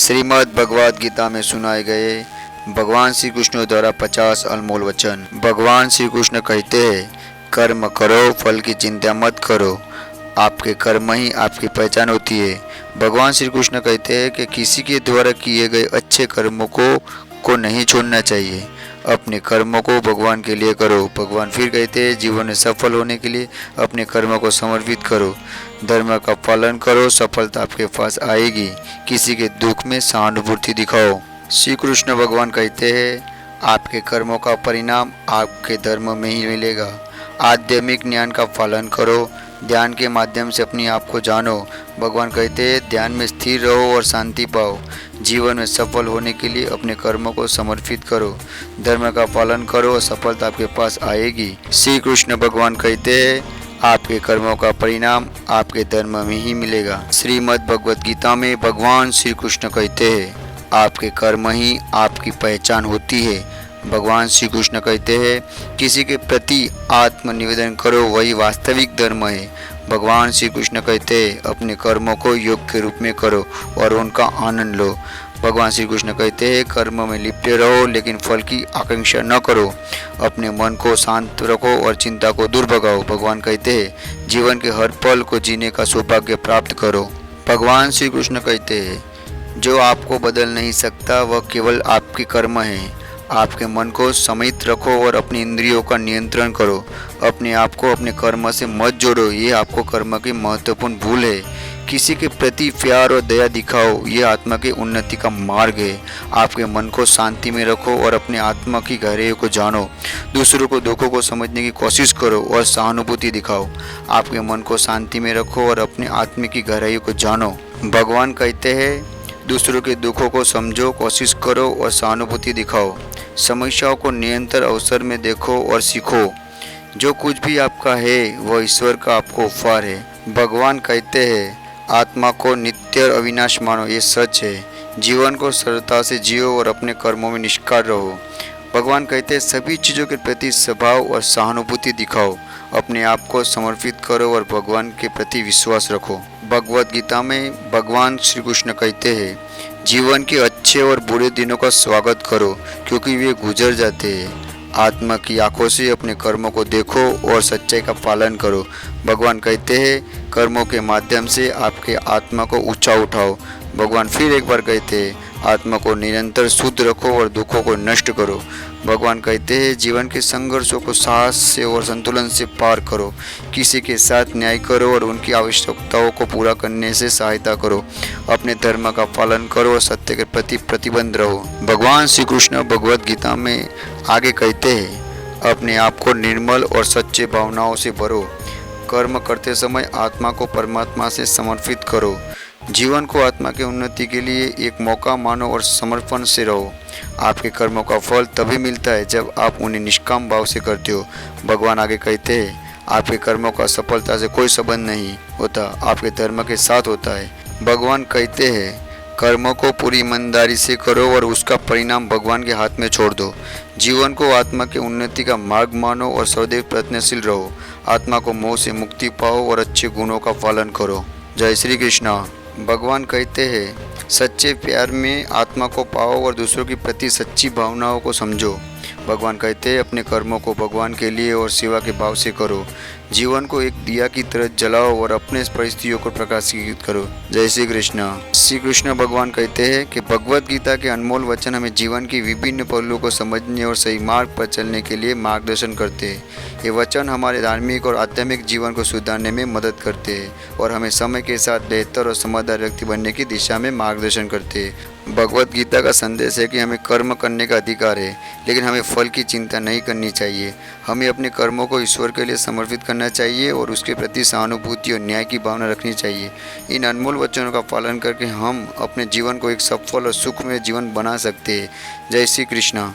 श्रीमद् भगवद गीता में सुनाए गए भगवान श्री कृष्ण द्वारा 50 अनमोल वचन। भगवान श्री कृष्ण कहते हैं, कर्म करो, फल की चिंता मत करो। आपके कर्म ही आपकी पहचान होती है। भगवान श्री कृष्ण कहते हैं कि किसी के द्वारा किए गए अच्छे कर्मों को नहीं छोड़ना चाहिए। अपने कर्मों को भगवान के लिए करो। भगवान फिर कहते हैं, जीवन में सफल होने के लिए अपने कर्मों को समर्पित करो, धर्म का पालन करो, सफलता आपके पास आएगी। किसी के दुख में सहानुभूति दिखाओ। श्री कृष्ण भगवान कहते हैं, आपके कर्मों का परिणाम आपके धर्म में ही मिलेगा। आध्यात्मिक ज्ञान का पालन करो, ध्यान के माध्यम से अपने आप को जानो। भगवान कहते हैं, ध्यान में स्थिर रहो और शांति पाओ। जीवन में सफल होने के लिए अपने कर्मों को समर्पित करो, धर्म का पालन करो और सफलता आपके पास आएगी। श्री कृष्ण भगवान कहते हैं, आपके कर्मों का परिणाम आपके धर्म में ही मिलेगा। श्रीमद् भगवद गीता में भगवान श्री कृष्ण कहते हैं, आपके कर्म ही आपकी पहचान होती है। भगवान श्री कृष्ण कहते हैं, किसी के प्रति आत्मनिवेदन करो, वही वास्तविक धर्म है। भगवान श्री कृष्ण कहते हैं, अपने कर्मों को योग के रूप में करो और उनका आनंद लो। भगवान श्री कृष्ण कहते हैं, कर्म में लिप्टे रहो लेकिन फल की आकांक्षा न करो। अपने मन को शांत रखो और चिंता को दूर भगाओ। भगवान कहते हैं, जीवन के हर पल को जीने का सौभाग्य प्राप्त करो। भगवान श्री कृष्ण कहते हैं, जो आपको बदल नहीं सकता वह केवल आपके कर्म है। आपके मन को संयमित रखो और अपनी इंद्रियों का नियंत्रण करो। अपने आप को अपने कर्म से मत जोड़ो, ये आपको कर्म की महत्वपूर्ण भूल है। किसी के प्रति प्यार और दया दिखाओ, ये आत्मा की उन्नति का मार्ग है। आपके मन को शांति में रखो और अपने आत्मा की गहराइयों को जानो। दूसरों को दुखों को समझने की कोशिश करो और सहानुभूति दिखाओ। आपके मन को शांति में रखो और अपने आत्मा की गहराइयों को जानो। भगवान कहते हैं, दूसरों के दुखों को समझो, कोशिश करो और सहानुभूति दिखाओ। समस्याओं को निरंतर अवसर में देखो और सीखो। जो कुछ भी आपका है वह ईश्वर का आपको उपहार है। भगवान कहते हैं, आत्मा को नित्य और अविनाश मानो, ये सच है। जीवन को सरलता से जियो और अपने कर्मों में निष्काम रहो। भगवान कहते हैं, सभी चीज़ों के प्रति स्वभाव और सहानुभूति दिखाओ। अपने आप को समर्पित करो और भगवान के प्रति विश्वास रखो। भगवद गीता में भगवान श्री कृष्ण कहते हैं, जीवन के अच्छे और बुरे दिनों का स्वागत करो क्योंकि वे गुजर जाते हैं। आत्मा की आंखों से अपने कर्मों को देखो और सच्चाई का पालन करो। भगवान कहते हैं, कर्मों के माध्यम से आपके आत्मा को ऊंचा उठाओ। भगवान फिर एक बार कहते हैं, आत्मा को निरंतर शुद्ध रखो और दुखों को नष्ट करो। भगवान कहते हैं, जीवन के संघर्षों को साहस से और संतुलन से पार करो। किसी के साथ न्याय करो और उनकी आवश्यकताओं को पूरा करने से सहायता करो। अपने धर्म का पालन करो और सत्य के प्रति प्रतिबद्ध रहो। भगवान श्री कृष्ण भगवद गीता में आगे कहते हैं, अपने आप को निर्मल और सच्चे भावनाओं से भरो। कर्म करते समय आत्मा को परमात्मा से समर्पित करो। जीवन को आत्मा की उन्नति के लिए एक मौका मानो और समर्पण से रहो। आपके कर्मों का फल तभी मिलता है जब आप उन्हें निष्काम भाव से करते हो। भगवान आगे कहते हैं, आपके कर्मों का सफलता से कोई संबंध नहीं होता, आपके धर्म के साथ होता है। भगवान कहते हैं, कर्मों को पूरी ईमानदारी से करो और उसका परिणाम भगवान के हाथ में छोड़ दो। जीवन को आत्मा की उन्नति का मार्ग मानो और सदैव प्रयत्नशील रहो। आत्मा को मोह से मुक्ति पाओ और अच्छे गुणों का पालन करो। जय श्री कृष्ण। भगवान कहते हैं, सच्चे प्यार में आत्मा को पाओ और दूसरों के प्रति सच्ची भावनाओं को समझो। भगवान कहते हैं, अपने कर्मों को भगवान के लिए और सेवा के भाव से करो। जीवन को एक दिया की तरह जलाओ और अपने परिस्थितियों को प्रकाशित करो। जय श्री कृष्ण। श्री कृष्ण भगवान कहते हैं कि भगवद गीता के अनमोल वचन हमें जीवन की विभिन्न पहलुओं को समझने और सही मार्ग पर चलने के लिए मार्गदर्शन करते हैं। ये वचन हमारे धार्मिक और आध्यात्मिक जीवन को सुधारने में मदद करते हैं और हमें समय के साथ बेहतर और समझदार व्यक्ति बनने की दिशा में मार्गदर्शन करते हैं। भगवद गीता का संदेश है कि हमें कर्म करने का अधिकार है, लेकिन हमें फल की चिंता नहीं करनी चाहिए। हमें अपने कर्मों को ईश्वर के लिए समर्पित करना चाहिए और उसके प्रति सहानुभूति और न्याय की भावना रखनी चाहिए। इन अनमोल वचनों का पालन करके हम अपने जीवन को एक सफल और सुखमय जीवन बना सकते हैं। जय श्री कृष्ण।